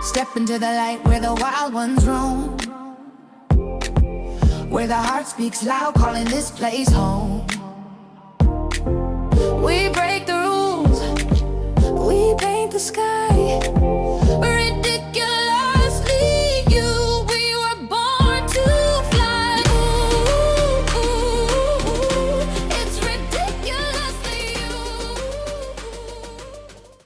Step into the light where the wild ones roam, where the heart speaks loud, calling this place home. We break the rules, we paint the sky, ridiculously you, we were born to fly. Ooh, it's ridiculously you.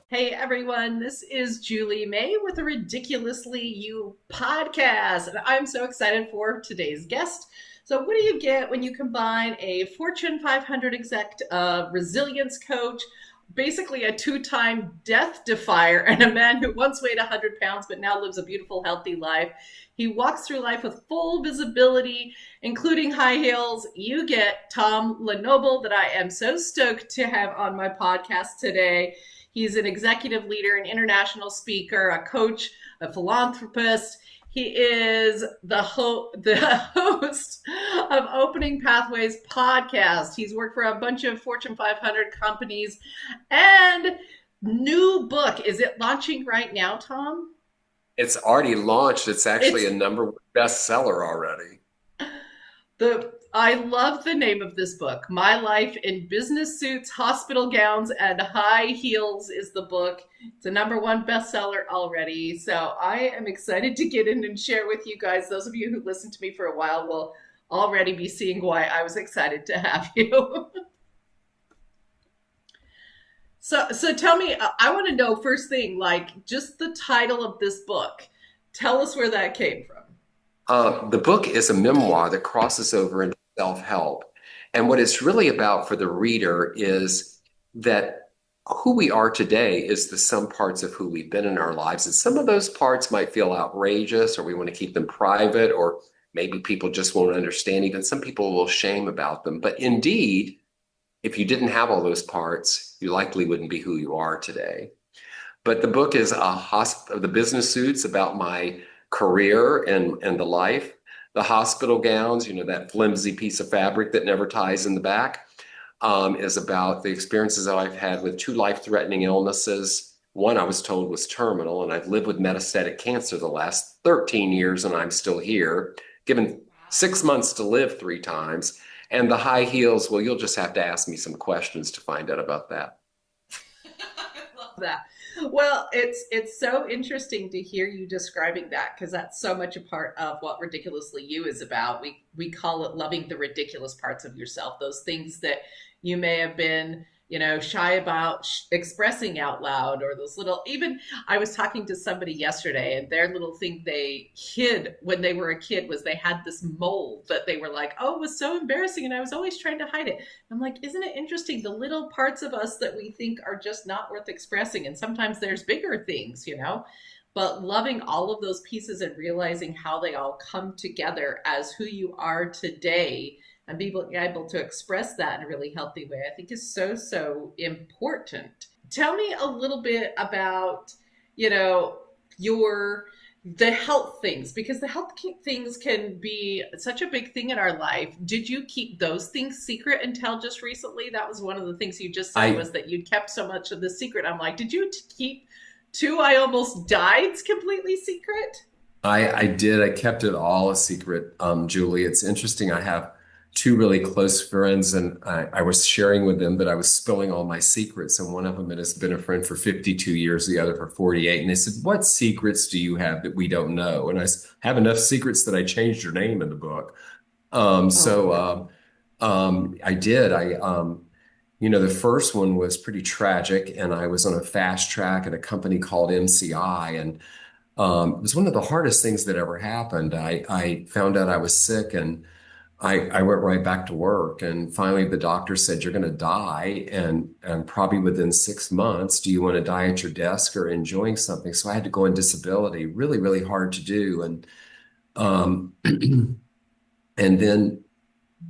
Hey everyone, this is Julie May with the Ridiculously You podcast, and I'm so excited for today's guest. So what do you get when you combine a Fortune 500 exec, resilience coach, basically a two-time death defier, and a man who once weighed 100 pounds but now lives a beautiful, healthy life? He walks through life with full visibility, including high heels. You get Tom LeNoble, that I am so stoked to have on my podcast today. He's an executive leader, an international speaker, a coach, a philanthropist. He is the host of Opening Pathways podcast. He's worked for a bunch of Fortune 500 companies. And new book, is it launching right now, Tom? It's already launched. It's actually a number one bestseller already. I love the name of this book. My Life in Business Suits, Hospital Gowns, and High Heels is the book. It's a number one bestseller already. So I am excited to get in and share with you guys. Those of you who listened to me for a while will already be seeing why I was excited to have you. So tell me, I want to know first thing, like just the title of this book. Tell us where that came from. The book is a memoir that crosses over into self-help. And what it's really about for the reader is that who we are today is the sum parts of who we've been in our lives. And some of those parts might feel outrageous, or we want to keep them private, or maybe people just won't understand. Even some people will shame about them. But indeed, if you didn't have all those parts, you likely wouldn't be who you are today. But the book is the business suits about my career and the life. The hospital gowns, that flimsy piece of fabric that never ties in the back, is about the experiences that I've had with two life-threatening illnesses. One I was told was terminal, and I've lived with metastatic cancer the last 13 years, and I'm still here, given 6 months to live 3 times. And the high heels, well, you'll just have to ask me some questions to find out about that. I love that. Well, it's so interesting to hear you describing that, because that's so much a part of what Ridiculously You is about. We call it loving the ridiculous parts of yourself, those things that you may have been, shy about expressing out loud, or those little, even I was talking to somebody yesterday, and their little thing they hid when they were a kid was they had this mole that they were like, oh, it was so embarrassing, and I was always trying to hide it. I'm like, isn't it interesting, the little parts of us that we think are just not worth expressing, and sometimes there's bigger things, but loving all of those pieces and realizing how they all come together as who you are today, and being able to express that in a really healthy way, I think is so, so important. Tell me a little bit about, the health things, because the health things can be such a big thing in our life. Did you keep those things secret until just recently? That was one of the things you just said, was that you'd kept so much of the secret. I'm like, did you keep 2 I almost died completely secret? I did. I kept it all a secret, Julie. It's interesting. I have 2 really close friends, and I was sharing with them that I was spilling all my secrets. And one of them has been a friend for 52 years, the other for 48. And they said, what secrets do you have that we don't know? And I have enough secrets that I changed your name in the book. I did. The first one was pretty tragic, and I was on a fast track at a company called MCI. And it was one of the hardest things that ever happened. I found out I was sick, and I went right back to work, and finally the doctor said, you're going to die, and probably within 6 months. Do you want to die at your desk or enjoying something? So I had to go on disability. Really, really hard to do. And and then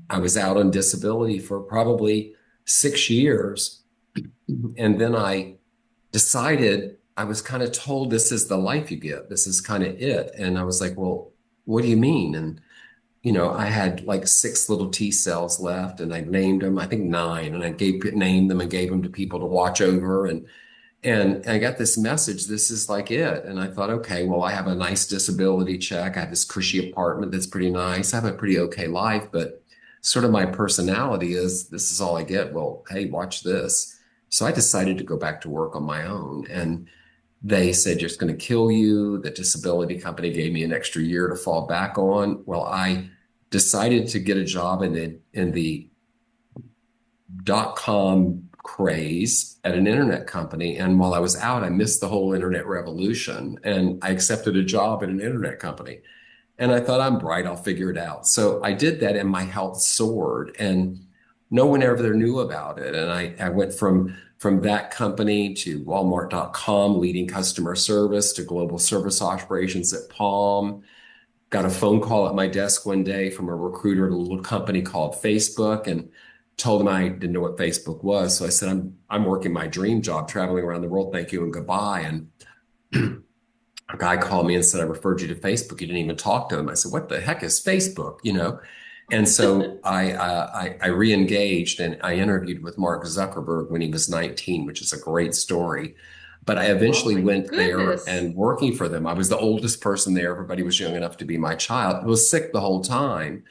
I was out on disability for probably 6 years. And then I decided, I was kind of told, this is the life you get. This is kind of it. And I was like, well, what do you mean? And I had like 6 little T cells left, and I named them, I think 9, and I named them and gave them to people to watch over. And And I got this message, this is like it. And I thought, okay, well, I have a nice disability check. I have this cushy apartment that's pretty nice. I have a pretty okay life, but sort of my personality is this is all I get. Well, hey, watch this. So I decided to go back to work on my own. And they said, you're just going to kill you. The disability company gave me an extra year to fall back on. Well, I decided to get a job in the .com craze at an internet company. And while I was out, I missed the whole internet revolution and I accepted a job at an internet company. And I thought, I'm bright, I'll figure it out. So I did that and my health soared and no one ever knew about it. And I went from that company to Walmart.com, leading customer service to global service operations at Palm. Got a phone call at my desk one day from a recruiter at a little company called Facebook and told him I didn't know what Facebook was. So I said, I'm working my dream job, traveling around the world. Thank you and goodbye. And a guy called me and said, I referred you to Facebook. You didn't even talk to him. I said, what the heck is Facebook? You know? And so I re-engaged and I interviewed with Mark Zuckerberg when he was 19, which is a great story. But I Oh eventually my went there goodness. and working for them. I was the oldest person there. Everybody was young enough to be my child. I was sick the whole time.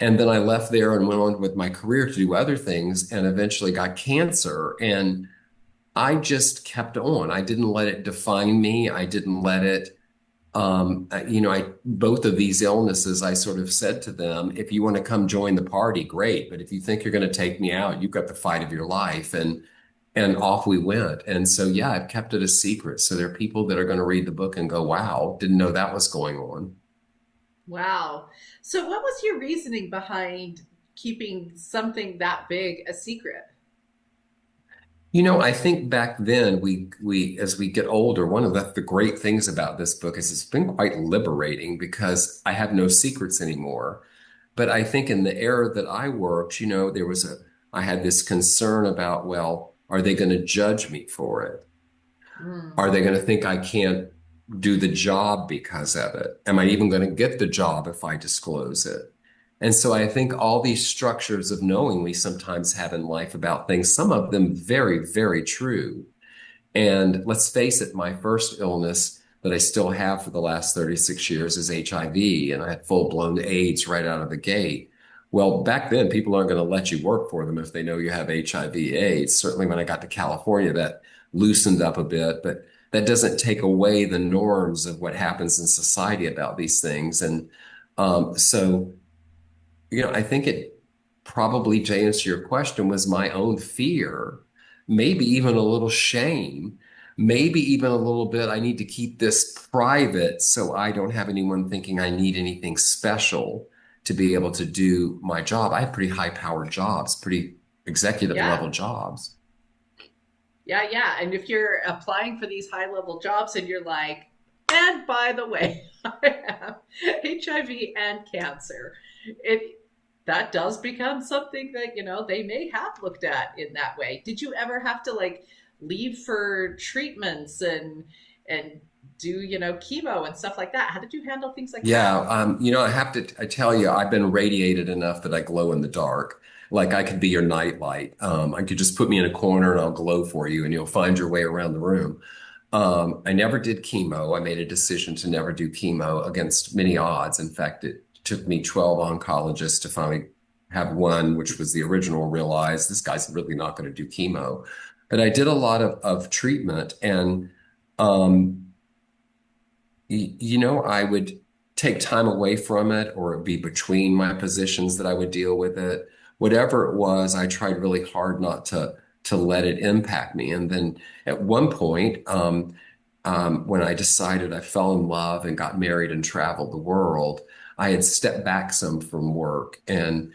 And then I left there and went on with my career to do other things and eventually got cancer. And I just kept on. I didn't let it define me. I didn't let it I both of these illnesses, I sort of said to them, if you want to come join the party, great. But if you think you're going to take me out, you've got the fight of your life. And off we went. And so yeah, I've kept it a secret. So there are people that are going to read the book and go, wow, didn't know that was going on. Wow. So what was your reasoning behind keeping something that big a secret? I think back then we as we get older, one of the great things about this book is it's been quite liberating because I have no secrets anymore. But I think in the era that I worked, I had this concern about, well, are they going to judge me for it? Mm, Are they going to think I can't do the job because of it? Am I even going to get the job if I disclose it? And so I think all these structures of knowing we sometimes have in life about things, some of them very, very true. And let's face it, my first illness that I still have for the last 36 years is HIV, and I had full-blown AIDS right out of the gate. Well, back then, people aren't going to let you work for them if they know you have HIV AIDS. Certainly when I got to California, that loosened up a bit, but that doesn't take away the norms of what happens in society about these things. And so I think it probably, to answer your question, was my own fear, maybe even a little shame, maybe even a little bit, I need to keep this private so I don't have anyone thinking I need anything special to be able to do my job. I have pretty high-powered jobs, pretty executive yeah. level jobs. Yeah, yeah. And if you're applying for these high level jobs and you're like, and by the way, I have HIV and cancer, it that does become something that, they may have looked at in that way. Did you ever have to like leave for treatments and do, chemo and stuff like that? How did you handle things like that? Yeah, I tell you, I've been radiated enough that I glow in the dark. Like I could be your nightlight. I could just put me in a corner and I'll glow for you and you'll find your way around the room. I never did chemo. I made a decision to never do chemo against many odds. In fact, it took me 12 oncologists to finally have one, which was the original, realize this guy's really not going to do chemo. But I did a lot of treatment and um, I would take time away from it or it'd be between my positions that I would deal with it. Whatever it was, I tried really hard not to let it impact me. And then at one point, when I decided I fell in love and got married and traveled the world, I had stepped back some from work and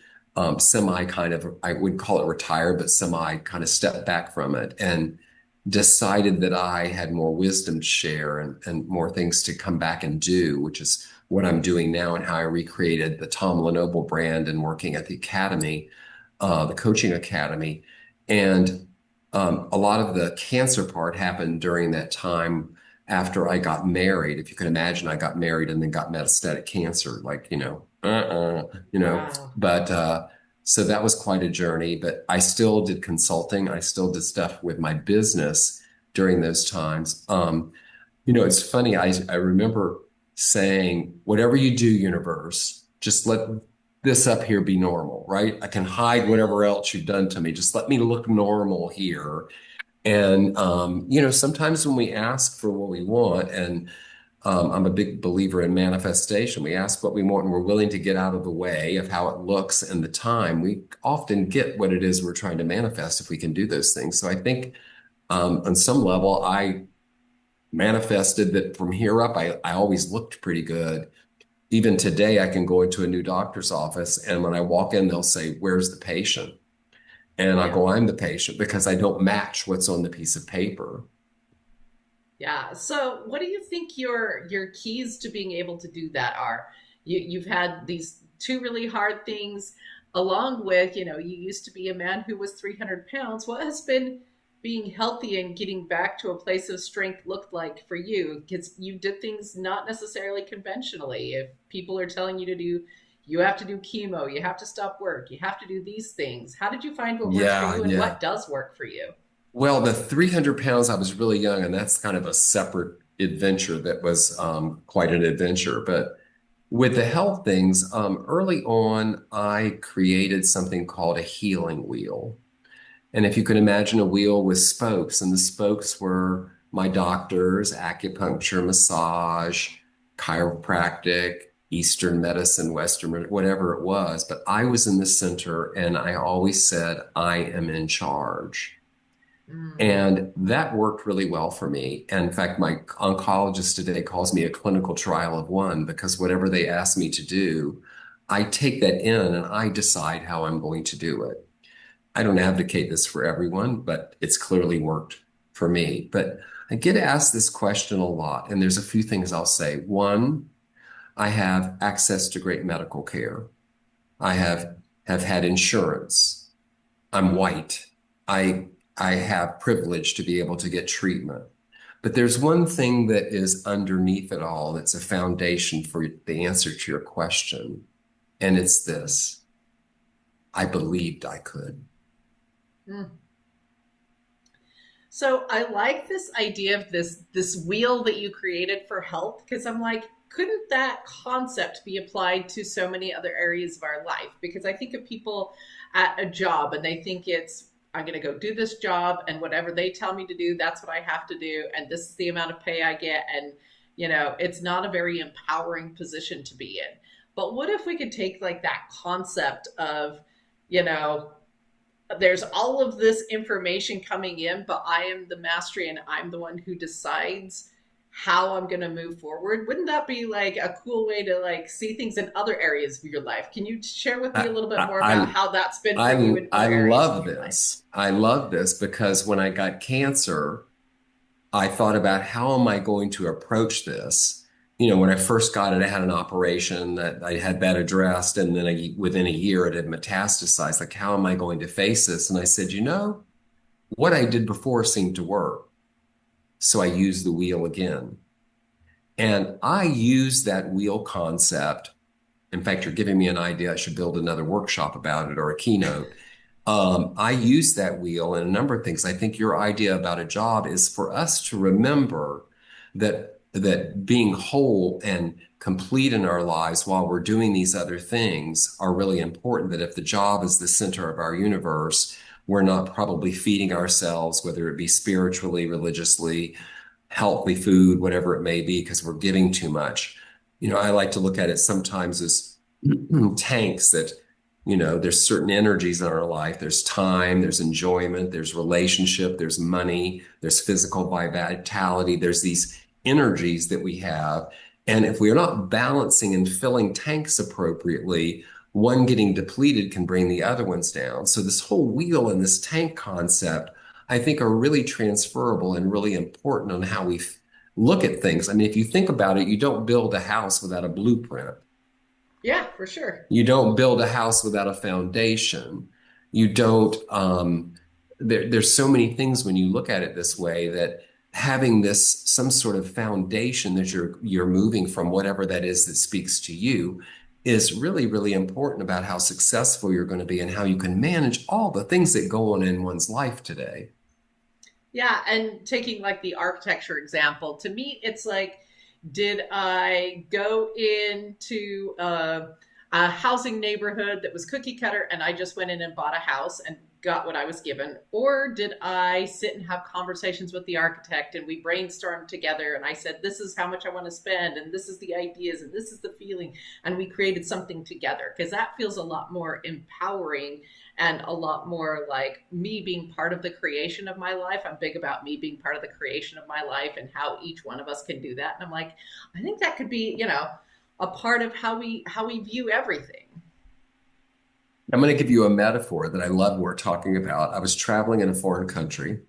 semi kind of, I would call it retired, but semi kind of stepped back from it and decided that I had more wisdom to share and more things to come back and do, which is what I'm doing now and how I recreated the Tom LeNoble brand and working at the academy, the coaching academy. And a lot of the cancer part happened during that time after I got married. If you can imagine, I got married and then got metastatic cancer, like, Wow. but so that was quite a journey, but I still did consulting. I still did stuff with my business. during those times. It's funny. I remember saying, whatever you do, universe, just let this up here be normal, right? I can hide whatever else you've done to me. Just let me look normal here. And, sometimes when we ask for what we want, and I'm a big believer in manifestation, we ask what we want and we're willing to get out of the way of how it looks and the time, we often get what it is we're trying to manifest if we can do those things. So I think on some level, I manifested that from here up, I always looked pretty good. Even today, I can go into a new doctor's office, and when I walk in, they'll say, "Where's the patient?" And I Yeah. go, "I'm the patient," because I don't match what's on the piece of paper. Yeah. So, what do you think your keys to being able to do that are? You've had these two really hard things, along with, you used to be a man who was 300 pounds. What has been being healthy and getting back to a place of strength looked like for you? Because you did things not necessarily conventionally. If people are telling you to do, you have to do chemo, you have to stop work, you have to do these things. How did you find what works for Yeah, you and yeah. what does work for you? Well, the 300 pounds, I was really young, and that's kind of a separate adventure that was quite an adventure. But with the health things, early on, I created something called a healing wheel. And if you could imagine a wheel with spokes, and the spokes were my doctors, acupuncture, massage, chiropractic, Eastern medicine, whatever it was. But I was in the center, and I always said, I am in charge. Mm. And that worked really well for me. And in fact, my oncologist today calls me a clinical trial of one, because whatever they ask me to do, I take that in and I decide how I'm going to do it. I don't advocate this for everyone, but it's clearly worked for me. But I get asked this question a lot, and there's a few things I'll say. One, I have access to great medical care. I have had insurance. I'm white. I I have privilege to be able to get treatment. But there's one thing that is underneath it all that's a foundation for the answer to your question, and it's this: I believed I could. Mm. So I like this idea of this wheel that you created for health, because I'm like, couldn't that concept be applied to so many other areas of our life? Because I think of people at a job and they think it's, I'm going to go do this job and whatever they tell me to do, that's what I have to do, and this is the amount of pay I get, and it's not a very empowering position to be in. But what if we could take like that concept of, you know, there's all of this information coming in, but I am the mastery and I'm the one who decides how I'm going to move forward. Wouldn't that be like a cool way to like see things in other areas of your life? Can you share with me I, a little bit more about I, how that's been for you I, in I other areas of love your life? this. I love this because when I got cancer, I thought about how am I going to approach this? When I first got it, I had an operation that I had that addressed, and then within a year it had metastasized. Like, how am I going to face this? And I said, what I did before seemed to work. So I used the wheel again. And I used that wheel concept. In fact, you're giving me an idea. I should build another workshop about it or a keynote. I use that wheel in a number of things. I think your idea about a job is for us to remember that being whole and complete in our lives while we're doing these other things are really important. That if the job is the center of our universe, we're not probably feeding ourselves, whether it be spiritually, religiously, healthy food, whatever it may be, because we're giving too much. I like to look at it sometimes as tanks that, there's certain energies in our life. There's time, there's enjoyment, there's relationship, there's money, there's physical vitality. There's these energies that we have. And if we're not balancing and filling tanks appropriately, one getting depleted can bring the other ones down. So this whole wheel and this tank concept, I think, are really transferable and really important on how we look at things. I mean, if you think about it, you don't build a house without a blueprint. Yeah, for sure. You don't build a house without a foundation. You don't, there's so many things when you look at it this way, that having this some sort of foundation that you're moving from, whatever that is that speaks to you, is really, really important about how successful you're going to be and how you can manage all the things that go on in one's life today. Yeah, and taking like the architecture example, to me, it's like, did I go into a housing neighborhood that was cookie cutter and I just went in and bought a house and got what I was given? Or did I sit and have conversations with the architect and we brainstormed together and I said, this is how much I want to spend and this is the ideas and this is the feeling, and we created something together? Because that feels a lot more empowering and a lot more like me being part of the creation of my life. I'm big about me being part of the creation of my life and how each one of us can do that. And I'm like, I think that could be, a part of how we view everything. I'm going to give you a metaphor that I love we're talking about. I was traveling in a foreign country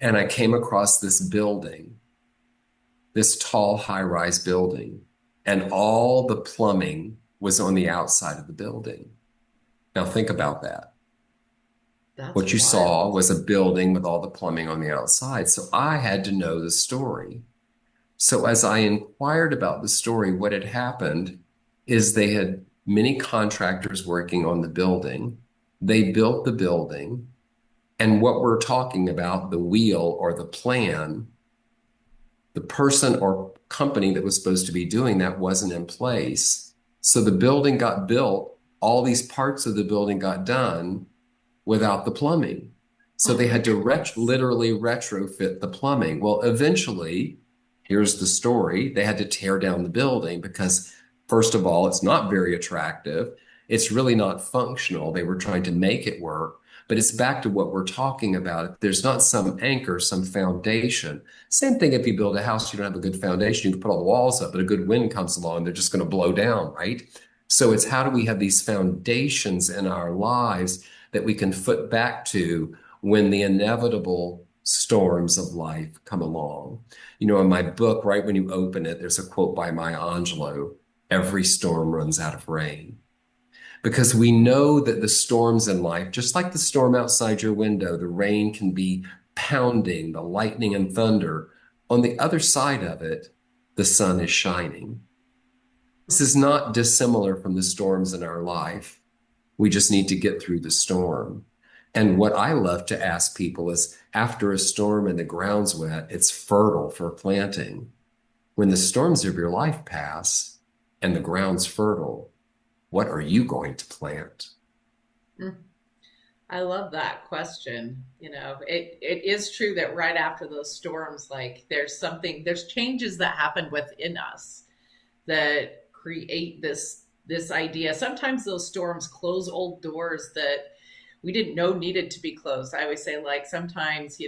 and I came across this building, this tall high-rise building, and all the plumbing was on the outside of the building. Now think about that. That's What you saw wild. was a building with all the plumbing on the outside. So I had to know the story. So as I inquired about the story, what had happened is they had many contractors working on the building. They built the building. And what we're talking about, the wheel or the plan, the person or company that was supposed to be doing that wasn't in place. So the building got built, all these parts of the building got done without the plumbing. So Oh they my had to goodness. literally retrofit the plumbing. Well, eventually, here's the story. They had to tear down the building because, first of all, it's not very attractive. It's really not functional. They were trying to make it work. But it's back to what we're talking about. If there's not some anchor, some foundation. Same thing if you build a house, you don't have a good foundation, you can put all the walls up, but a good wind comes along, they're just going to blow down, right? So it's how do we have these foundations in our lives that we can foot back to when the inevitable storms of life come along. In my book, right when you open it, there's a quote by Maya Angelou: every storm runs out of rain. Because we know that the storms in life, just like the storm outside your window, the rain can be pounding, the lightning and thunder. On the other side of it, the sun is shining. This is not dissimilar from the storms in our life. We just need to get through the storm. And what I love to ask people is, after a storm and the ground's wet, it's fertile for planting. When the storms of your life pass and the ground's fertile, what are you going to plant? Mm. I love that question. It is true that right after those storms, like there's changes that happen within us that create this idea. Sometimes those storms close old doors that we didn't know needed to be closed. I always say, like, sometimes,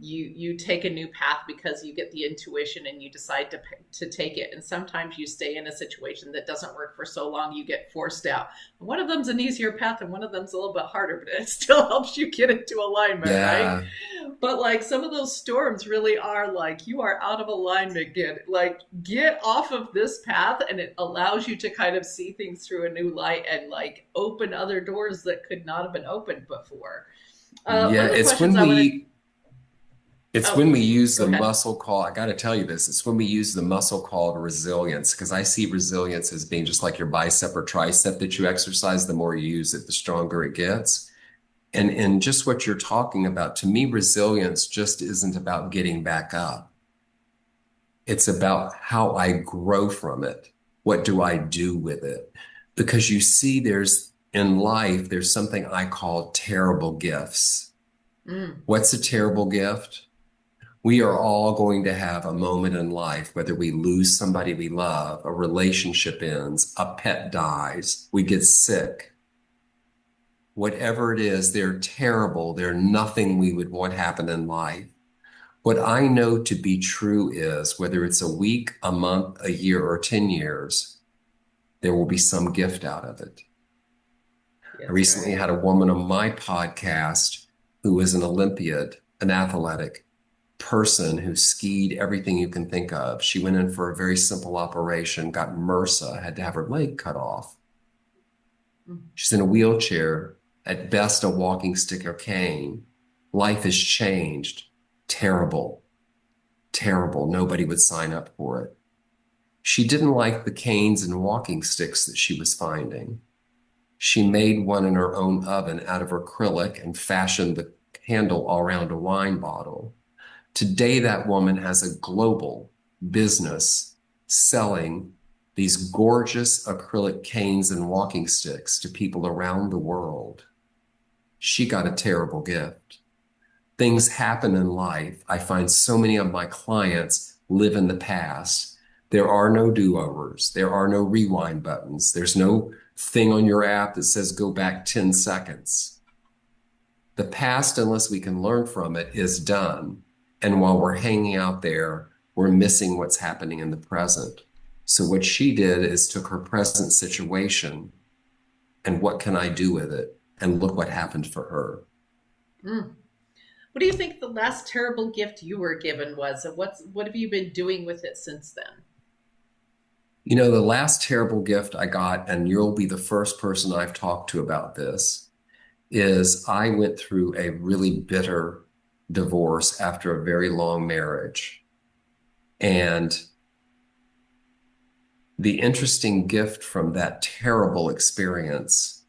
you take a new path because you get the intuition and you decide to take it, and sometimes you stay in a situation that doesn't work for so long you get forced out. One of them's an easier path and one of them's a little bit harder, but it still helps you get into alignment, right? Yeah, But like some of those storms really are like, you are out of alignment, get off of this path, and it allows you to kind of see things through a new light and like open other doors that could not have been opened before. yeah, One of the questions I want to it's when oh, we use go the ahead. muscle called, I got to tell you this, it's when we use the muscle called resilience, because I see resilience as being just like your bicep or tricep that you exercise. The more you use it, the stronger it gets. And just what you're talking about, to me, resilience just isn't about getting back up. It's about how I grow from it. What do I do with it? Because you see, in life, there's something I call terrible gifts. Mm, What's a terrible gift? We are all going to have a moment in life, whether we lose somebody we love, a relationship ends, a pet dies, we get sick. Whatever it is, they're terrible. They're nothing we would want happen in life. What I know to be true is whether it's a week, a month, a year, or 10 years, there will be some gift out of it. I that's recently right. had a woman on my podcast who was an Olympiad, an athletic person who skied everything you can think of. She went in for a very simple operation, got MRSA, had to have her leg cut off. Mm, She's in a wheelchair, at best a walking stick or cane. Life has changed. Terrible, terrible. Nobody would sign up for it. She didn't like the canes and walking sticks that she was finding. She made one in her own oven out of acrylic and fashioned the handle around a wine bottle. Today, that woman has a global business selling these gorgeous acrylic canes and walking sticks to people around the world. She got a terrible gift. Things happen in life. I find so many of my clients live in the past. There are no do-overs. There are no rewind buttons. There's no thing on your app that says go back 10 seconds. The past, unless we can learn from it, is done. And while we're hanging out there, we're missing what's happening in the present. So what she did is took her present situation and what can I do with it? And look what happened for her. Mm. What do you think the last terrible gift you were given was, and what have you been doing with it since then? You know, the last terrible gift I got, and you'll be the first person I've talked to about this, is I went through a really bitter divorce after a very long marriage. And the interesting gift from that terrible experience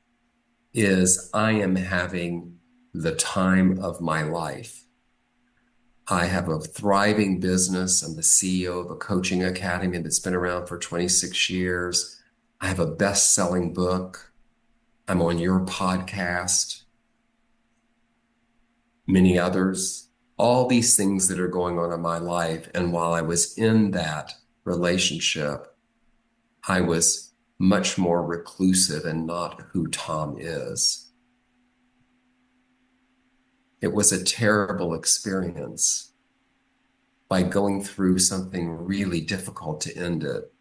is I am having the time of my life. I have a thriving business. I'm the CEO of a coaching academy that's been around for 26 years. I have a best-selling book. I'm on your podcast, many others, all these things that are going on in my life. And while I was in that relationship, I was much more reclusive and not who Tom is. It was a terrible experience. By going through something really difficult to end it,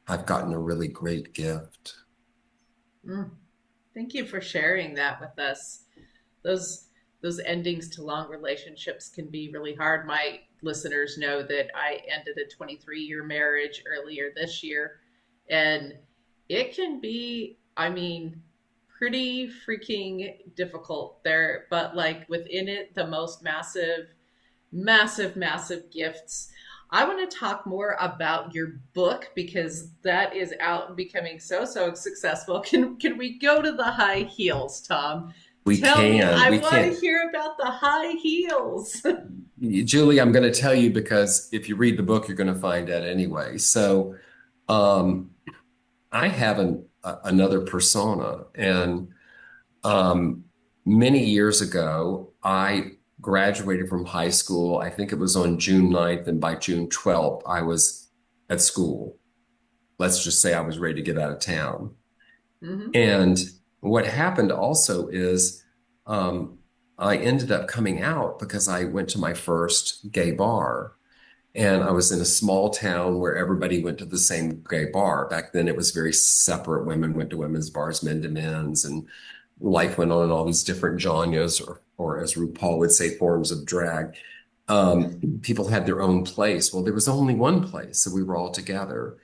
I've gotten a really great gift. Mm. Thank you for sharing that with us. Those endings to long relationships can be really hard. My listeners know that I ended a 23-year marriage earlier this year, and it can be, I mean, pretty freaking difficult there, but like within it, the most massive gifts. I want to talk more about your book because that is out and becoming so successful. Can we go to the high heels, Tom? We Tell me, can. I We want can. to hear about the high heels. Julie, I'm going to tell you because if you read the book, you're going to find out anyway. So, um, I have another persona, and um, many years ago, I graduated from high school. I think it was on June 9th, and by June 12th, I was at school. Let's just say I was ready to get out of town. Hmm. And what happened also is I ended up coming out because I went to my first gay bar. And I was in a small town where everybody went to the same gay bar. Back then, it was very separate. Women went to women's bars, men to men's, and life went on in all these different genres, or as RuPaul would say, forms of drag. People had their own place. Well, there was only one place, so we were all together.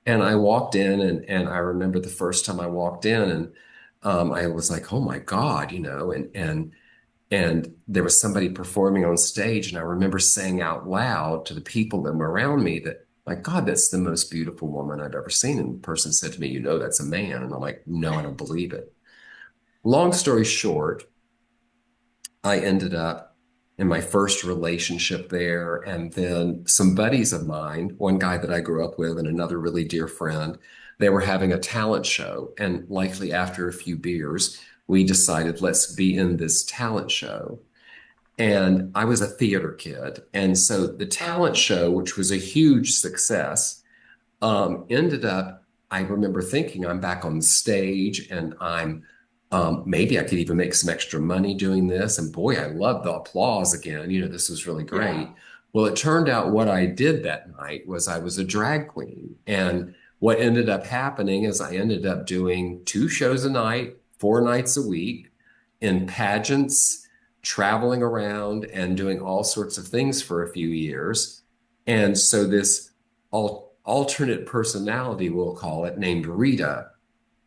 And I walked in, and I remember the first time I walked in, and I was like, "Oh my God," and there was somebody performing on stage, and I remember saying out loud to the people that were around me that, "My God, that's the most beautiful woman I've ever seen." And the person said to me, "You know, that's a man." And I'm like, "No, I don't believe it." Long story short, I ended up in my first relationship there. And then some buddies of mine, one guy that I grew up with and another really dear friend, they were having a talent show. And likely after a few beers, we decided, let's be in this talent show. And I was a theater kid. And so the talent show, which was a huge success, ended up, I remember thinking I'm back on the stage and maybe I could even make some extra money doing this. And boy, I love the applause again. You know, this was really great. Yeah. Well, it turned out what I did that night was I was a drag queen. And what ended up happening is I ended up doing 2 shows a night, 4 nights a week in pageants, traveling around and doing all sorts of things for a few years. And so this alternate personality, we'll call it, named Rita,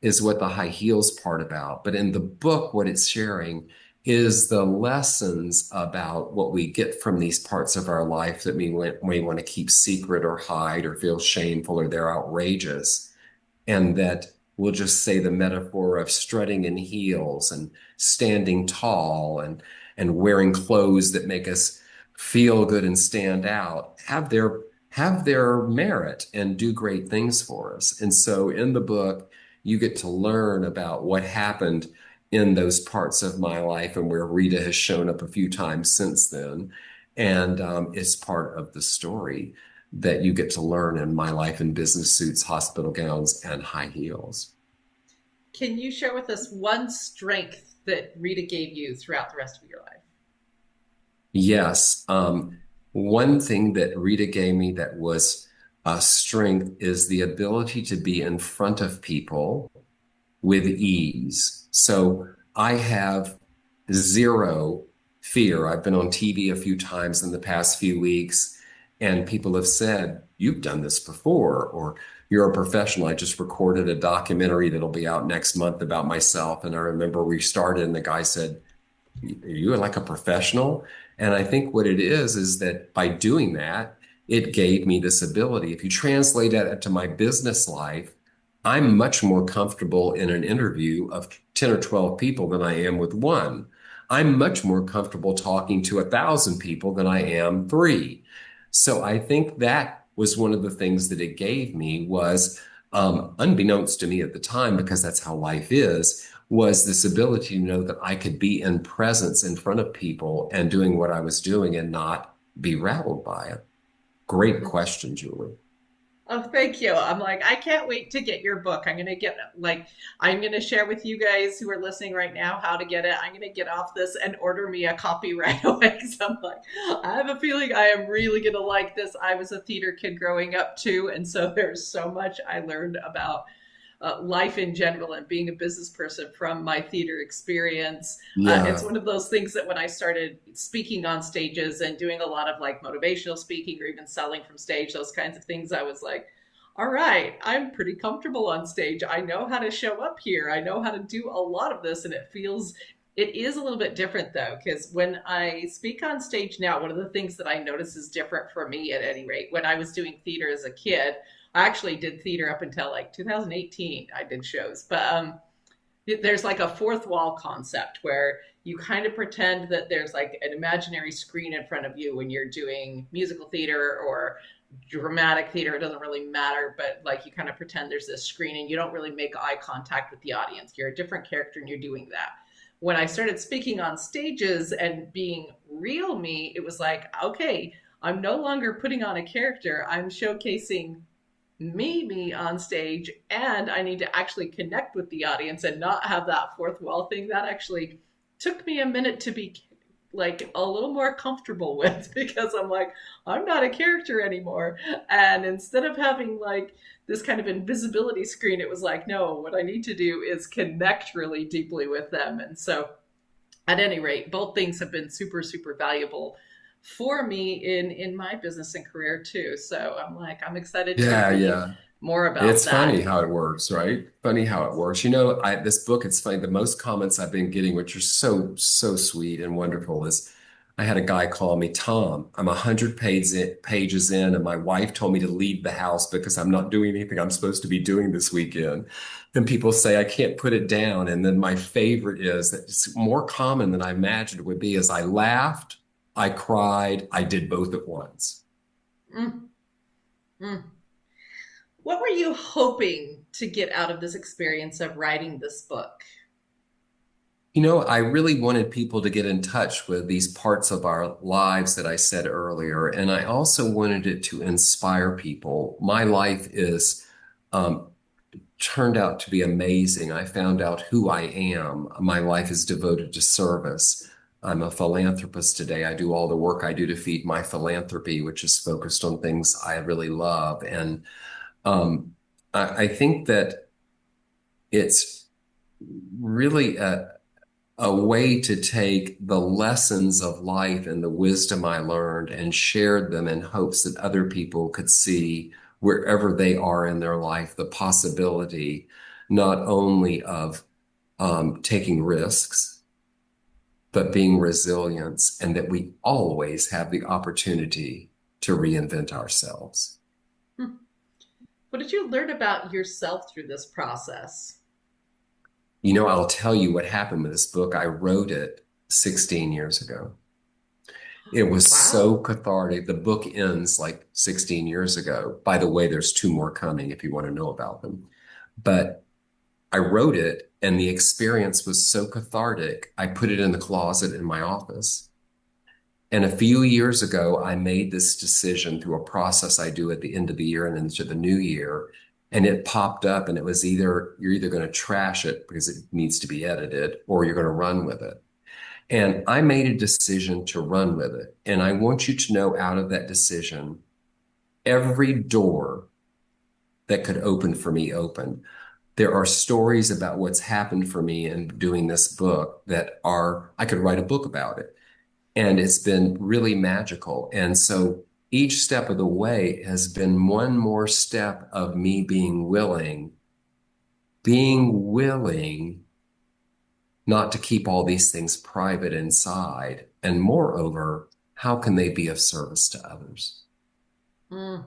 is what the high heels part about. But in the book, what it's sharing is the lessons about what we get from these parts of our life that we may want to keep secret or hide or feel shameful or they're outrageous. And that we'll just say the metaphor of strutting in heels and standing tall and wearing clothes that make us feel good and stand out, have their merit and do great things for us. And so in the book, you get to learn about what happened in those parts of my life and where Rita has shown up a few times since then. And it's part of the story that you get to learn in my life in business suits, hospital gowns, and high heels. Can you share with us one strength that Rita gave you throughout the rest of your life? Yes. One thing that Rita gave me that was a strength is the ability to be in front of people with ease. So I have zero fear. I've been on TV a few times in the past few weeks, and people have said, "You've done this before," or "You're a professional." I just recorded a documentary that'll be out next month about myself. And I remember we started, and the guy said, "You are like a professional." And I think what it is that by doing that, it gave me this ability. If you translate that to my business life, I'm much more comfortable in an interview of 10 or 12 people than I am with one. I'm much more comfortable talking to 1,000 people than I am three. So I think that was one of the things that it gave me was, unbeknownst to me at the time, because that's how life is, was this ability to know that I could be in presence in front of people and doing what I was doing and not be rattled by it. Great question, Julie. Oh, thank you. I'm like, I can't wait to get your book. I'm going to share with you guys who are listening right now how to get it. I'm going to get off this and order me a copy right away. Because I'm like, I have a feeling I am really going to like this. I was a theater kid growing up too. And so there's so much I learned about life in general and being a business person from my theater experience. It's Yeah. one of those things that when I started speaking on stages and doing a lot of like motivational speaking or even selling from stage, those kinds of things, I was like, all right, I'm pretty comfortable on stage. I know how to show up here. I know how to do a lot of this. And it is a little bit different though, because when I speak on stage now, one of the things that I notice is different for me at any rate. When I was doing theater as a kid, I actually did theater up until like 2018. I did shows, but there's like a fourth wall concept where you kind of pretend that there's like an imaginary screen in front of you when you're doing musical theater or dramatic theater. It doesn't really matter, but like you kind of pretend there's this screen and you don't really make eye contact with the audience. You're a different character and you're doing that. When I started speaking on stages and being real me, it was like, okay, I'm no longer putting on a character. I'm showcasing me on stage, and I need to actually connect with the audience and not have that fourth wall thing. That actually took me a minute to be like a little more comfortable with, because I'm like, I'm not a character anymore. And instead of having like this kind of invisibility screen, it was like, no, what I need to do is connect really deeply with them. And so at any rate, both things have been super, super valuable for me in my business and career too. So I'm like, I'm excited to Yeah, read yeah. more about It's funny that. how it works, right? Funny how it works. This book, it's funny. The most comments I've been getting, which are so sweet and wonderful, is I had a guy call me, "Tom, I'm 100 pages in, and my wife told me to leave the house because I'm not doing anything I'm supposed to be doing this weekend." Then people say I can't put it down. And then my favorite is that it's more common than I imagined it would be, is I laughed, I cried, I did both at once. Mm, mm. What were you hoping to get out of this experience of writing this book? I really wanted people to get in touch with these parts of our lives that I said earlier. And I also wanted it to inspire people. My life is um, turned out to be amazing. I found out who I am. My life is devoted to service. I'm a philanthropist today. I do all the work I do to feed my philanthropy, which is focused on things I really love. And um, I think that it's really a way to take the lessons of life and the wisdom I learned and shared them in hopes that other people could see wherever they are in their life the possibility not only of taking risks, but being resilient, and that we always have the opportunity to reinvent ourselves. What did you learn about yourself through this process? You know, I'll tell you what happened with this book. I wrote it 16 years ago. It was so Wow. cathartic. The book ends like 16 years ago. By the way, there's two more coming if you want to know about them. But I wrote it, and the experience was so cathartic. I put it in the closet in my office. And a few years ago, I made this decision through a process I do at the end of the year and into the new year. And it popped up, and it was you're either going to trash it because it needs to be edited, or you're going to run with it. And I made a decision to run with it. And I want you to know out of that decision, every door that could open for me opened. There are stories about what's happened for me in doing this book I could write a book about it. And it's been really magical. And so each step of the way has been one more step of me being willing not to keep all these things private inside. And moreover, how can they be of service to others? Mm.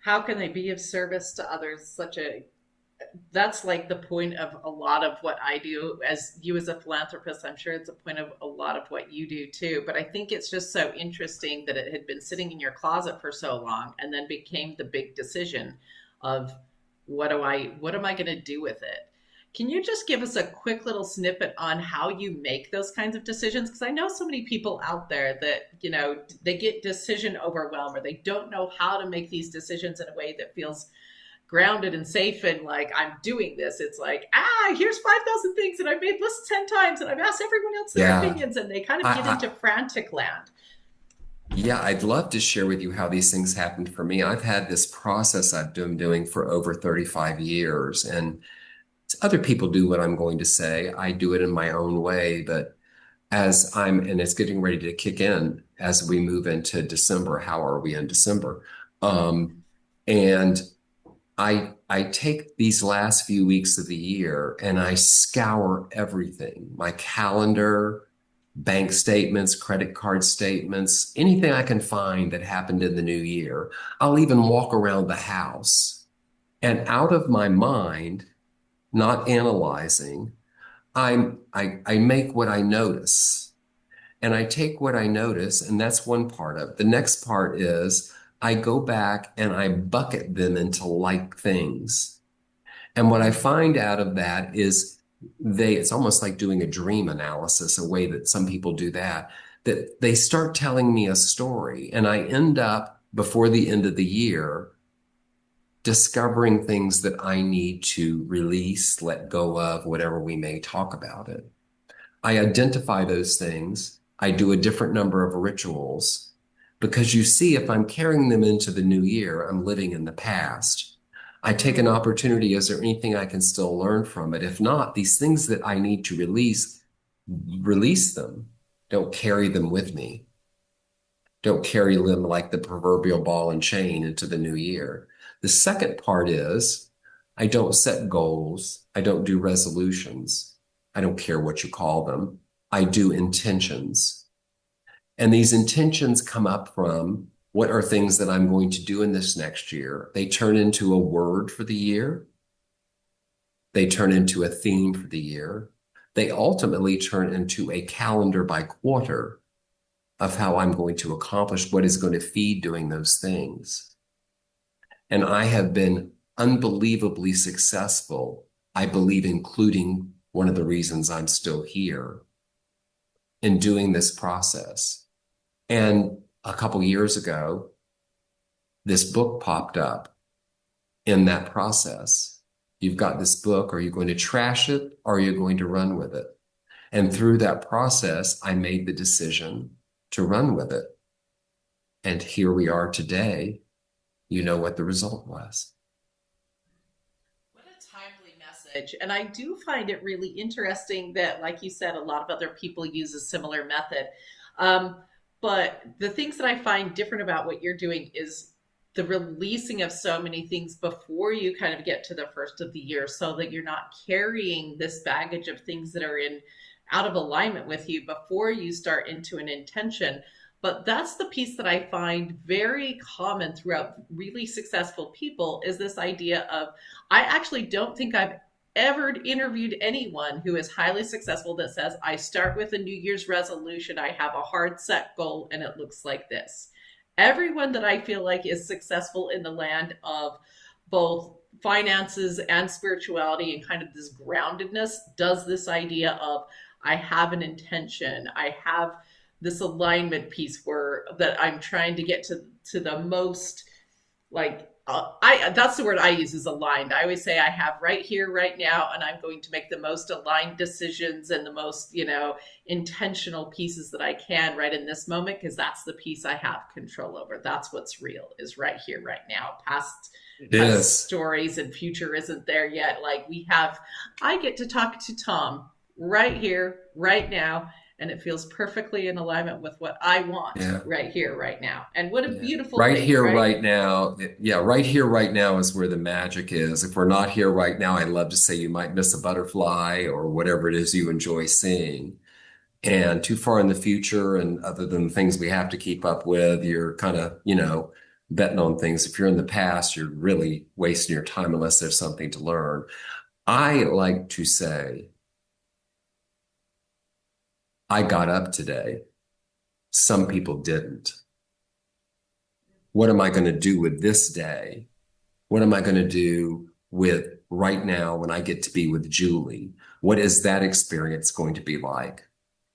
How can they be of service to others? That's like the point of a lot of what I do as you as a philanthropist. I'm sure it's a point of a lot of what you do too. But I think it's just so interesting that it had been sitting in your closet for so long and then became the big decision of what am I going to do with it? Can you just give us a quick little snippet on how you make those kinds of decisions? Because I know so many people out there that, they get decision overwhelmed or they don't know how to make these decisions in a way that feels grounded and safe and like I'm doing this. It's like, here's 5,000 things and I've made lists 10 times and I've asked everyone else their Yeah. opinions and they kind of I, get into I, frantic land. yeah, I'd love to share with you how these things happened for me. I've had this process I've been doing for over 35 years, and other people do what I'm going to say. I do it in my own way, but and it's getting ready to kick in as we move into December. How are we in December? And I take these last few weeks of the year and I scour everything, my calendar, bank statements, credit card statements, anything I can find that happened in the new year. I'll even walk around the house and out of my mind, not analyzing, I make what I notice. And I take what I notice, and that's one part of it. The next part is I go back and I bucket them into like things. And what I find out of that is it's almost like doing a dream analysis, a way that some people do that they start telling me a story. And I end up before the end of the year discovering things that I need to release, let go of, whatever we may talk about it. I identify those things. I do a different number of rituals because you see, if I'm carrying them into the new year, I'm living in the past. I take an opportunity. Is there anything I can still learn from it? If not, these things that I need to release them. Don't carry them with me. Don't carry them like the proverbial ball and chain into the new year. The second part is I don't set goals. I don't do resolutions. I don't care what you call them. I do intentions. And these intentions come up from what are things that I'm going to do in this next year. They turn into a word for the year. They turn into a theme for the year. They ultimately turn into a calendar by quarter of how I'm going to accomplish what is going to feed doing those things. And I have been unbelievably successful, I believe, including one of the reasons I'm still here in doing this process. And a couple years ago, this book popped up in that process. You've got this book. Are you going to trash it or are you going to run with it? And through that process, I made the decision to run with it. And here we are today. You know what the result was. What a timely message. And I do find it really interesting that, like you said, a lot of other people use a similar method. But the things that I find different about what you're doing is the releasing of so many things before you kind of get to the first of the year so that you're not carrying this baggage of things that are in out of alignment with you before you start into an intention. But that's the piece that I find very common throughout really successful people is this idea of I actually don't think I've ever interviewed anyone who is highly successful that says, I start with a New Year's resolution, I have a hard set goal, and it looks like this. Everyone that I feel like is successful in the land of both finances and spirituality and kind of this groundedness does this idea of I have an intention, I have this alignment piece where that I'm trying to get to the most like I that's the word I use is aligned. I always say I have right here, right now, and I'm going to make the most aligned decisions and the most, intentional pieces that I can right in this moment because that's the piece I have control over. That's what's real is right here, right now. It Past is. stories and future isn't there yet. Like I get to talk to Tom right here, right now, and it feels perfectly in alignment with what I want Yeah. right here, right now. And what a Yeah. beautiful Right thing, here, right? right now. Yeah, right here, right now is where the magic is. If we're not here right now, I love to say you might miss a butterfly or whatever it is you enjoy seeing. And too far in the future, and other than the things we have to keep up with, you're kind of, betting on things. If you're in the past, you're really wasting your time unless there's something to learn. I like to say, I got up today. Some people didn't. What am I going to do with this day? What am I going to do with right now when I get to be with Julie? What is that experience going to be like?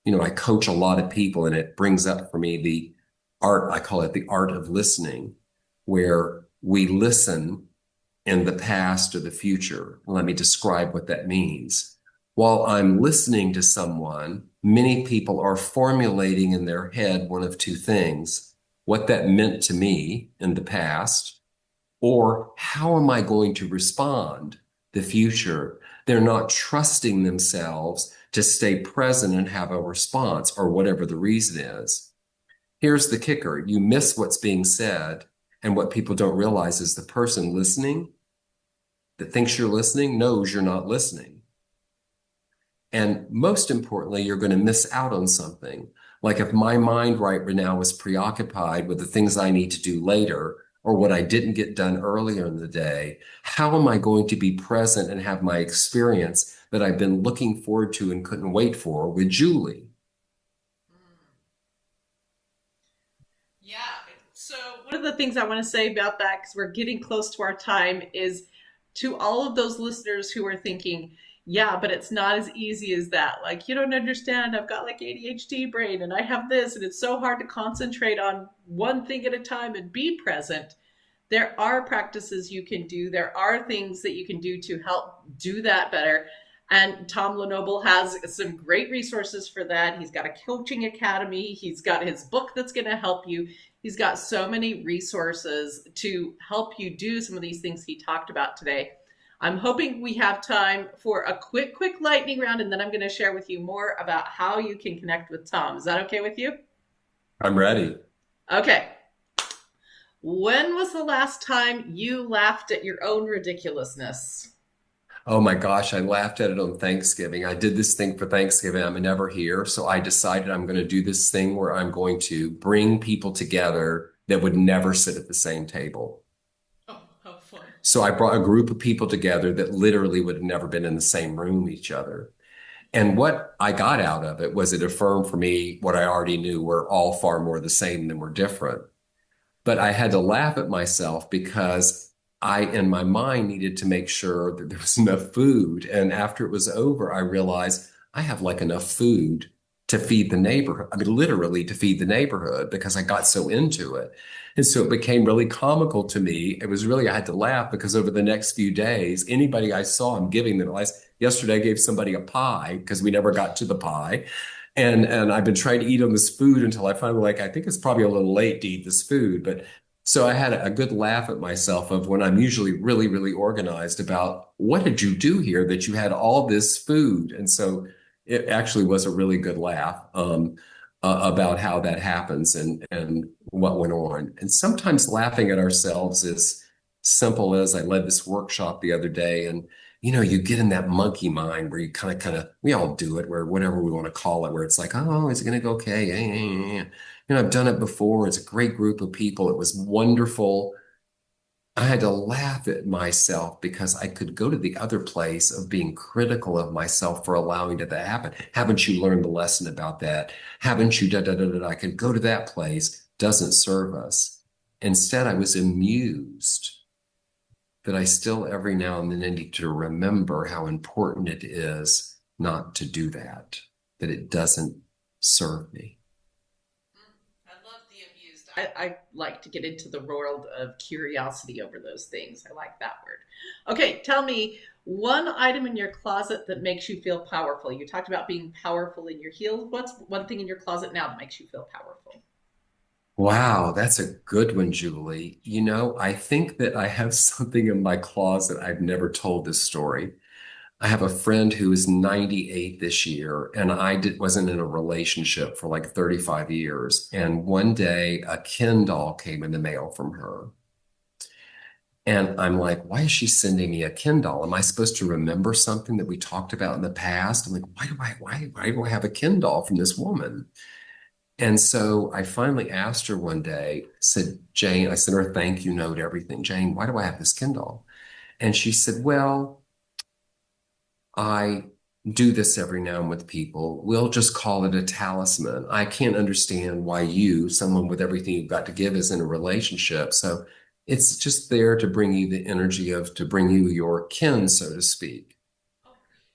I coach a lot of people, and it brings up for me the art, I call it the art of listening, where we listen in the past or the future. Let me describe what that means. While I'm listening to someone, many people are formulating in their head one of two things: what that meant to me in the past, or how am I going to respond the future? They're not trusting themselves to stay present and have a response or whatever the reason is. Here's the kicker. You miss what's being said, and what people don't realize is the person listening that thinks you're listening knows you're not listening. And most importantly, you're going to miss out on something. Like if my mind right now is preoccupied with the things I need to do later or what I didn't get done earlier in the day, how am I going to be present and have my experience that I've been looking forward to and couldn't wait for with Julie? Yeah. So, one of the things I want to say about that, because we're getting close to our time, is to all of those listeners who are thinking, yeah, but it's not as easy as that. Like, you don't understand. I've got like ADHD brain and I have this, and it's so hard to concentrate on one thing at a time and be present. There are practices you can do, there are things that you can do to help do that better. And Tom LeNoble has some great resources for that. He's got a coaching academy. He's got his book that's going to help you. He's got so many resources to help you do some of these things he talked about today. I'm hoping we have time for a quick lightning round, and then I'm going to share with you more about how you can connect with Tom. Is that okay with you? I'm ready. Okay. When was the last time you laughed at your own ridiculousness? Oh my gosh, I laughed at it on Thanksgiving. I did this thing for Thanksgiving. I'm never here. So I decided I'm going to do this thing where I'm going to bring people together that would never sit at the same table. Oh, how fun. So I brought a group of people together that literally would have never been in the same room each other. And what I got out of it was it affirmed for me what I already knew: we're all far more the same than we're different. But I had to laugh at myself because I, in my mind, needed to make sure that there was enough food. And after it was over, I realized I have like enough food to feed the neighborhood. I mean, literally to feed the neighborhood because I got so into it. And so it became really comical to me. It was really, I had to laugh because over the next few days, anybody I saw, I'm giving them. Yesterday, I gave somebody a pie because we never got to the pie. And I've been trying to eat on this food until I finally I think it's probably a little late to eat this food. But so I had a good laugh at myself of when I'm usually really, really organized about what did you do here that you had all this food? And so it actually was a really good laugh about how that happens and what went on. And sometimes laughing at ourselves is simple as I led this workshop the other day, and you get in that monkey mind where you we all do it, where whatever we want to call it, where it's like, oh, is it going to go okay? Yeah, yeah, yeah, yeah. I've done it before. It's a great group of people. It was wonderful. I had to laugh at myself because I could go to the other place of being critical of myself for allowing it to happen. Haven't you learned the lesson about that? Haven't you da da da da? I could go to that place, doesn't serve us. Instead, I was amused that I still every now and then need to remember how important it is not to do that, that it doesn't serve me. I love the amused. I like to get into the world of curiosity over those things. I like that word. Okay, tell me one item in your closet that makes you feel powerful. You talked about being powerful in your heels. What's one thing in your closet now that makes you feel powerful? Wow, that's a good one, Julie. I think that I have something in my closet. I've never told this story. I have a friend who is 98 this year, and wasn't in a relationship for like 35 years. And one day, a Ken doll came in the mail from her. And I'm like, why is she sending me a Ken doll? Am I supposed to remember something that we talked about in the past? I'm like, why do I have a Ken doll from this woman? And so I finally asked her one day, said, Jane, I sent her a thank you note, everything. Jane, why do I have this Kindle? And she said, well, I do this every now and with people. We'll just call it a talisman. I can't understand why you, someone with everything you've got to give, is in a relationship. So it's just there to bring you the energy to bring you your kin, so to speak.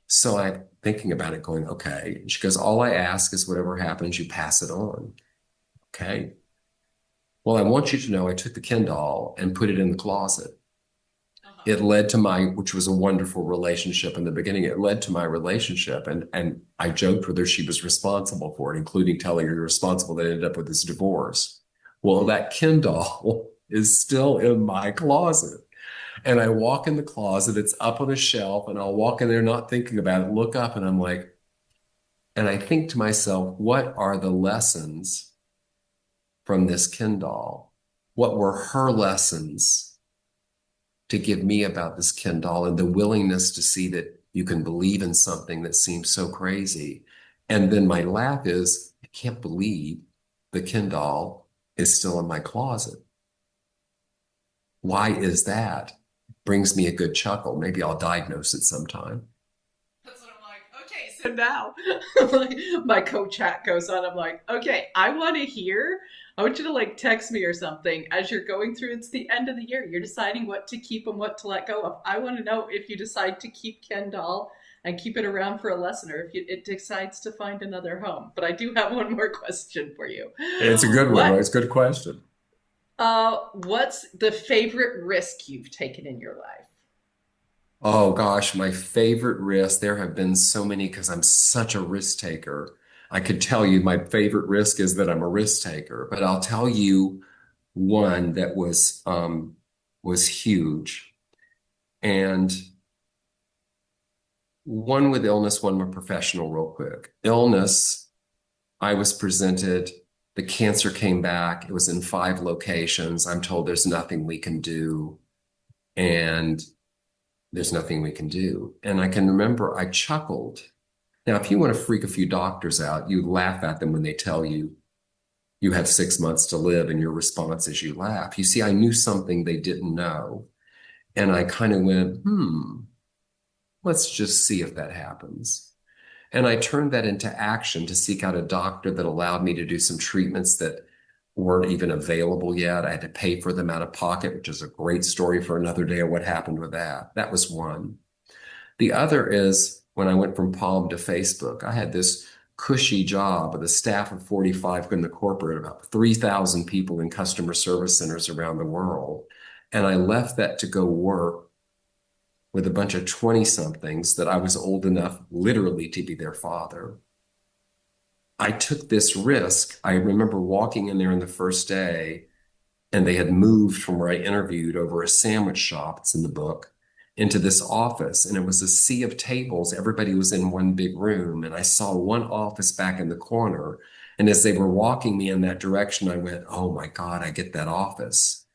So I'm thinking about it going, okay. And she goes, all I ask is whatever happens, you pass it on. Okay. Well, I want you to know I took the Ken doll and put it in the closet. It led to which was a wonderful relationship in the beginning. It led to my relationship. And I joked with her she was responsible for it, including telling her you're responsible that ended up with this divorce. Well, that Ken doll is still in my closet. And I walk in the closet, it's up on a shelf, and I'll walk in there not thinking about it, look up, and I'm like, and I think to myself, what are the lessons from this Ken doll? What were her lessons to give me about this Ken doll, and the willingness to see that you can believe in something that seems so crazy? And then my laugh is, I can't believe the Ken doll is still in my closet. Why is that? Brings me a good chuckle. Maybe I'll diagnose it sometime. That's what I'm like. Okay, so now like, my co-chat goes on. I'm like, okay, I want to hear. I want you to like text me or something as you're going through. It's the end of the year. You're deciding what to keep and what to let go of. I want to know if you decide to keep Ken doll and keep it around for a lesson, or if it decides to find another home. But I do have one more question for you. It's a good one. It's a good question. What's the favorite risk you've taken in your life? Oh gosh, my favorite risk. There have been so many because I'm such a risk taker. I could tell you my favorite risk is that I'm a risk taker, but I'll tell you one that was huge. And one with illness, one with professional real quick. Illness, I was presented, the cancer came back. It was in 5 locations. I'm told there's nothing we can do. And there's nothing we can do. And I can remember I chuckled. Now, if you want to freak a few doctors out, you laugh at them when they tell you you have 6 months to live, and your response is you laugh. You see, I knew something they didn't know. And I kind of went, let's just see if that happens. And I turned that into action to seek out a doctor that allowed me to do some treatments that weren't even available yet. I had to pay for them out of pocket, which is a great story for another day of what happened with that. That was one. The other is when I went from Palm to Facebook, I had this cushy job with a staff of 45 in the corporate, about 3,000 people in customer service centers around the world. And I left that to go work with a bunch of 20-somethings that I was old enough literally to be their father. I took this risk. I remember walking in there on the first day, and they had moved from where I interviewed over a sandwich shop, it's in the book, into this office. And it was a sea of tables. Everybody was in one big room. And I saw one office back in the corner. And as they were walking me in that direction, I went, oh my God, I get that office.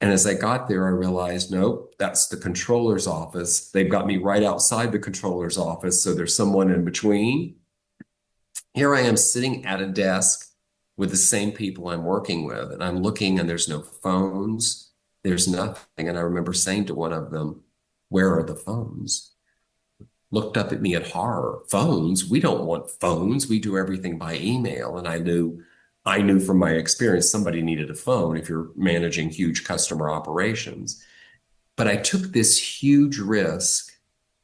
And as I got there, I realized, nope, that's the controller's office. They've got me right outside the controller's office. So there's someone in between. Here I am sitting at a desk with the same people I'm working with. And I'm looking and there's no phones, there's nothing. And I remember saying to one of them, "Where are the phones?" Looked up at me in horror. "Phones? We don't want phones. We do everything by email." And I knew from my experience somebody needed a phone if you're managing huge customer operations. But I took this huge risk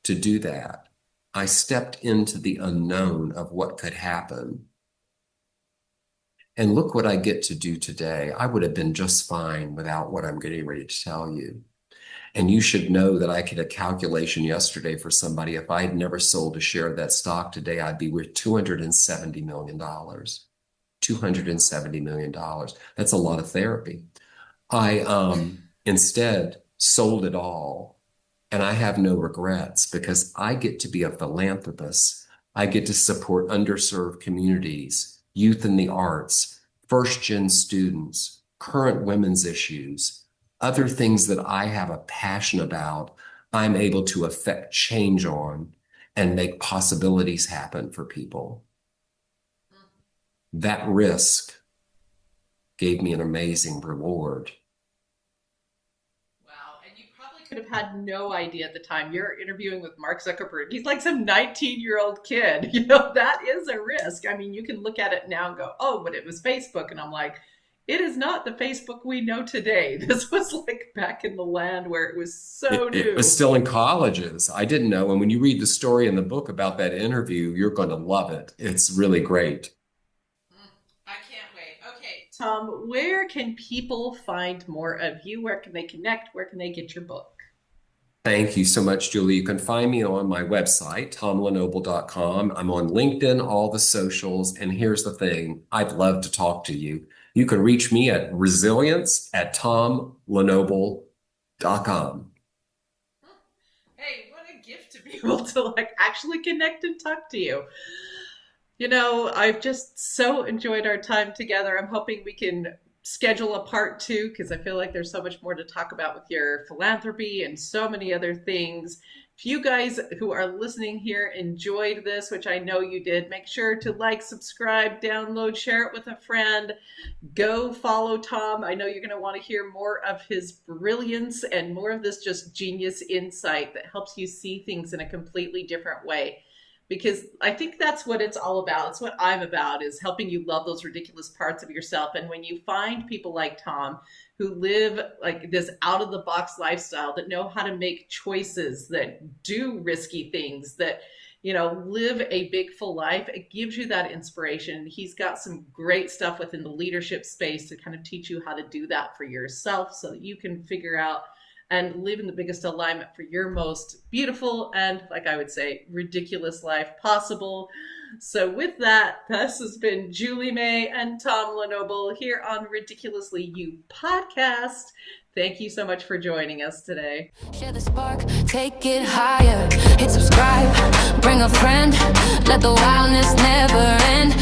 to do that. I stepped into the unknown of what could happen. And look what I get to do today. I would have been just fine without what I'm getting ready to tell you. And you should know that I did a calculation yesterday for somebody. If I had never sold a share of that stock today, I'd be worth $270 million. $270 million. That's a lot of therapy. I instead sold it all. And I have no regrets because I get to be a philanthropist. I get to support underserved communities, youth in the arts, first-gen students, current women's issues, other things that I have a passion about. I'm able to affect change on and make possibilities happen for people. That risk gave me an amazing reward. Could have had no idea at the time. You're interviewing with Mark Zuckerberg. He's like some 19-year-old kid. You know, that is a risk. I mean, you can look at it now and go, "Oh, but it was Facebook." And I'm like, it is not the Facebook we know today. This was like back in the land where it was so new. It was still in colleges. I didn't know. And when you read the story in the book about that interview, you're going to love it. It's really great. I can't wait. Okay, Tom, where can people find more of you? Where can they connect? Where can they get your book? Thank you so much, Julie. You can find me on my website, tomlenoble.com. I'm on LinkedIn, all the socials. And here's the thing, I'd love to talk to you. You can reach me at resilience@tomlenoble.com. Hey, what a gift to be able to like actually connect and talk to you. You know, I've just so enjoyed our time together. I'm hoping we can schedule a part 2 because I feel like there's so much more to talk about with your philanthropy and so many other things. If you guys who are listening here enjoyed this, which I know you did, make sure to like, subscribe, download, share it with a friend. Go follow Tom. I know you're going to want to hear more of his brilliance and more of this just genius insight that helps you see things in a completely different way. Because I think that's what it's all about. It's what I'm about, is helping you love those ridiculous parts of yourself. And when you find people like Tom who live like this out of the box lifestyle, that know how to make choices, that do risky things, that, you know, live a big full life, it gives you that inspiration. He's got some great stuff within the leadership space to kind of teach you how to do that for yourself so that you can figure out and live in the biggest alignment for your most beautiful and, like I would say, ridiculous life possible. So with that, this has been Julie May and Tom LeNoble here on Ridiculously You podcast. Thank you so much for joining us today. Share the spark, take it higher. Hit subscribe, bring a friend. Let the wildness never end.